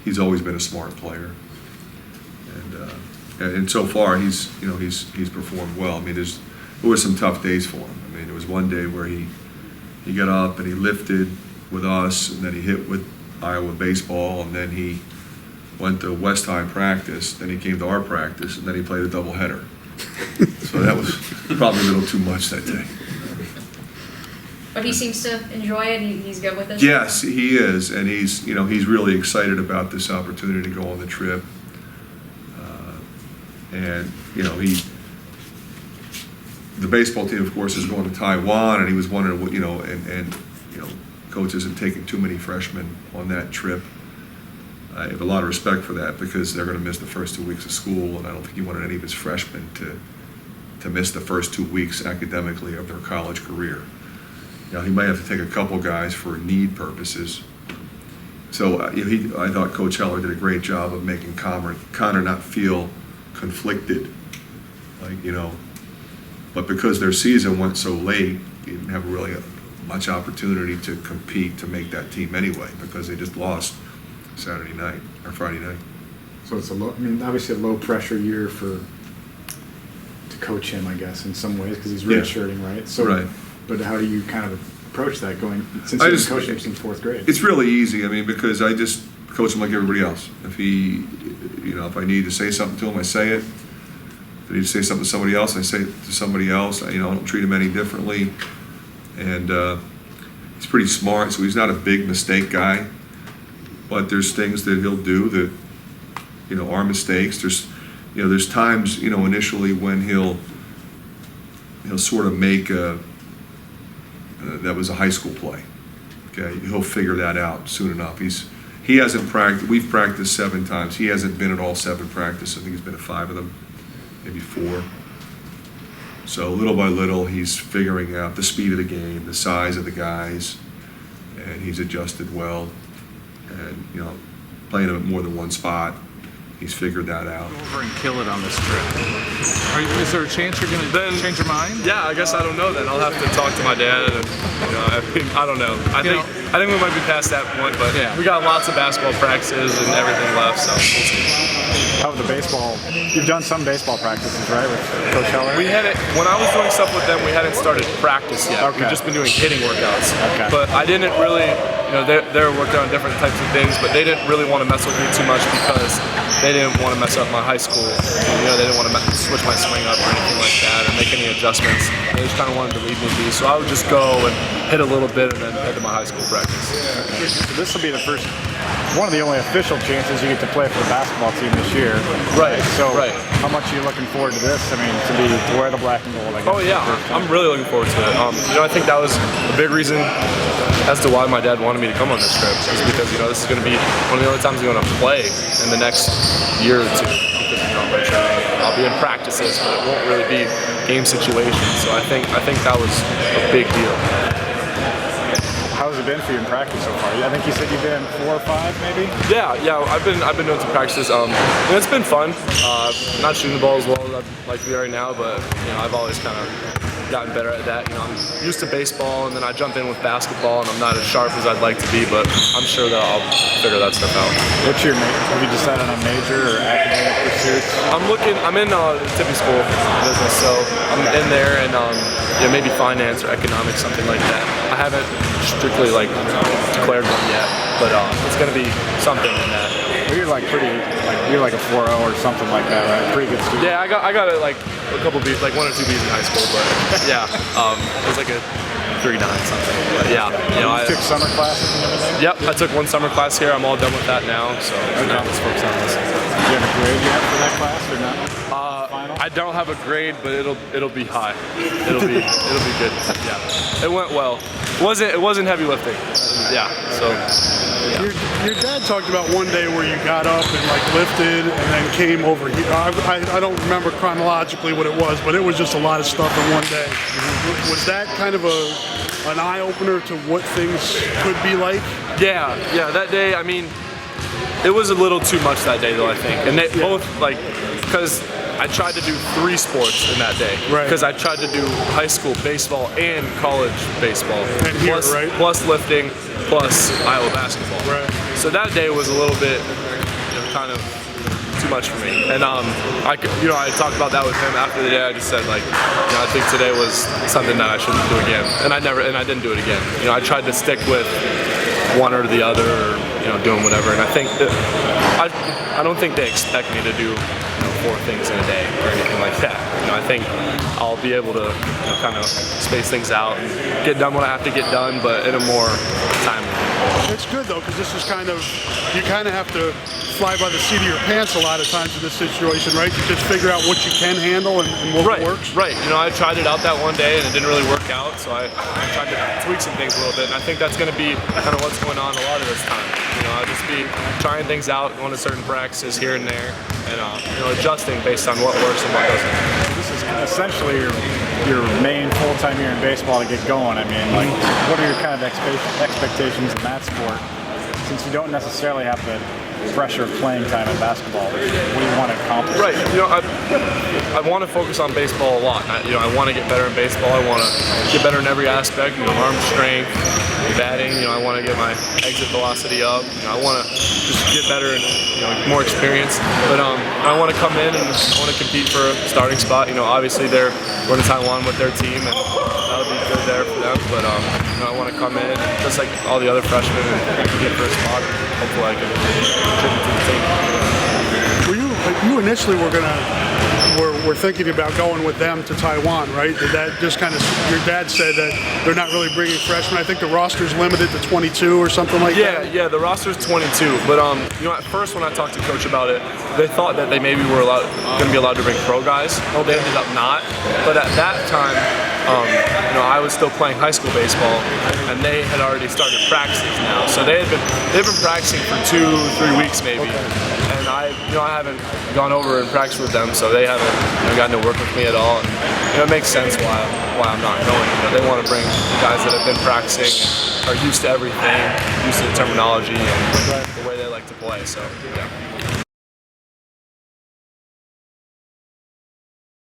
he's always been a smart player, and so far he's performed well. I mean, there was some tough days for him. I mean, there was one day where he got up and he lifted with us, and then he hit with Iowa baseball, and then he went to West High practice, then he came to our practice, and then he played a doubleheader. So that was probably a little too much that day. But he seems to enjoy it. He's good with it. Yes, he is, and he's really excited about this opportunity to go on the trip. And the baseball team, of course, is going to Taiwan, and he was wondering what and coach isn't taking too many freshmen on that trip. I have a lot of respect for that because they're going to miss the first 2 weeks of school, and I don't think he wanted any of his freshmen to miss the first 2 weeks academically of their college career. He might have to take a couple guys for need purposes. So I thought Coach Heller did a great job of making Connor not feel conflicted, but because their season went so late, he didn't have really much opportunity to compete to make that team anyway because they just lost Saturday night or Friday night. So it's obviously a low pressure year to coach him, I guess, in some ways because he's redshirting, right? So, right. But how do you kind of approach that since you've been coaching him since fourth grade? It's really easy. I mean, because I just coach him like everybody else. If if I need to say something to him, I say it. If I need to say something to somebody else, I say it to somebody else. I don't treat him any differently. And he's pretty smart, so he's not a big mistake guy. But there's things that he'll do that, are mistakes. There's times, initially when he'll sort of make that was a high school play. Okay, he'll figure that out soon enough. He hasn't practiced. We've practiced 7 times. He hasn't been at all 7 practices. I think he's been at 5 of them, maybe 4. So little by little, he's figuring out the speed of the game, the size of the guys, and he's adjusted well. And playing him at more than one spot, he's figured that out. Go over and kill it on this trip. Is there a chance you're going to change your mind? Yeah, I guess I don't know then. I'll have to talk to my dad, and I don't know. I think we might be past that point, but we got lots of basketball practices and everything left, so we'll see. How about the baseball? You've done some baseball practices, right, with Coach Heller? We hadn't. When I was doing stuff with them, we hadn't started practice yet. Okay. We've just been doing hitting workouts. Okay. But I didn't really, they were working on different types of things, but they didn't really want to mess with me too much because they didn't want to mess up my high school. They didn't want to switch my swing up or anything like that or make any adjustments. They just kind of wanted to leave me be. So I would just go and hit a little bit and then head to my high school practice. So this will be one of the only official chances you get to play for the basketball team this year. Right. So how much are you looking forward to this? I mean, to wear the black and gold, I guess. Oh yeah, I'm really looking forward to it. I think that was a big reason as to why my dad wanted me to come on this trip, is because this is going to be one of the only times I'm going to play in the next year or 2. Because I'll be in practices, but it won't really be game situations. So I think that was a big deal. How's it been for you in practice so far? I think you said you've been 4 or 5, maybe. Yeah. I've been doing some practices. It's been fun. Not shooting the ball as well as I'd like to be right now, but I've always kind of gotten better at that. I'm used to baseball, and then I jump in with basketball, and I'm not as sharp as I'd like to be, but I'm sure that I'll figure that stuff out. What's your major? Have you decided on a major or academic pursuits? I'm in tipping school business, so I'm in there, and maybe finance or economics, something like that. I haven't strictly declared one yet, but it's going to be something in that. Well, you're you're like a 4.0 or something like that, right? Pretty good student. Yeah, I got a couple B's, 1 or 2 B's in high school, but yeah, it was like a 3.9 something. But yeah, you took summer classes and everything. Yep, I took 1 summer class here. I'm all done with that now, so now let's focus on this. Do you have a grade yet for that class or not? I don't have a grade, but it'll be high. It'll be good. Yeah, it went well. It wasn't heavy lifting. Yeah, so. Yeah. Your dad talked about one day where you got up and lifted and then came over here. I don't remember chronologically what it was, but it was just a lot of stuff in one day. Was that kind of an eye opener to what things could be like? Yeah. That day, I mean, it was a little too much that day though, I think, and they both because I tried to do 3 sports in that day. Right. Because I tried to do high school baseball and college baseball. And here, right? Plus lifting, plus Iowa basketball. Right. So that day was a little bit kind of too much for me. And I talked about that with him after the day. I just said, like, I think today was something that I shouldn't do again, and I didn't do it again. I tried to stick with one or the other, or doing whatever. And I think that I don't think they expect me to do 4 things in a day or anything like that. I think I'll be able to kind of space things out and get done what I have to get done, but in a more timely. It's good though, because this is you kind of have to fly by the seat of your pants a lot of times in this situation, right? You just figure out what you can handle and what works. Right. I tried it out that one day and it didn't really work out, so I tried to tweak some things a little bit, and I think that's going to be kind of what's going on a lot of this time. I'll just be trying things out, going to certain practices here and there, and adjusting based on what works and what doesn't. This is essentially your main full-time year in baseball to get going. I mean, like, what are your kind of expectations in that sport? Since you don't necessarily have the pressure of playing time in basketball, what do you want to accomplish? Right. I want to focus on baseball a lot. I want to get better in baseball. I want to get better in every aspect. Arm strength, batting. I want to get my exit velocity up. I want to just get better and more experience. But I want to come in and I want to compete for a starting spot. Obviously they're going to Taiwan with their team, and that'll be good there for them. But I want to come in just like all the other freshmen and get for a spot. Hopefully I can contribute to the team. You initially were thinking about going with them to Taiwan, right? Did that just kind of, your dad said that they're not really bringing freshmen. I think the roster's limited to 22 or something like that. Yeah, the roster's 22. But at first when I talked to Coach about it, they thought that they maybe were going to be allowed to bring pro guys. They ended up not. But at that time, I was still playing high school baseball, and they had already started practicing now. So they've been practicing for 2-3 weeks maybe, and I haven't gone over and practiced with them, so they haven't gotten to work with me at all. And it makes sense why I'm not going. They want to bring guys that have been practicing and are used to everything, used to the terminology and the way they like to play. So yeah.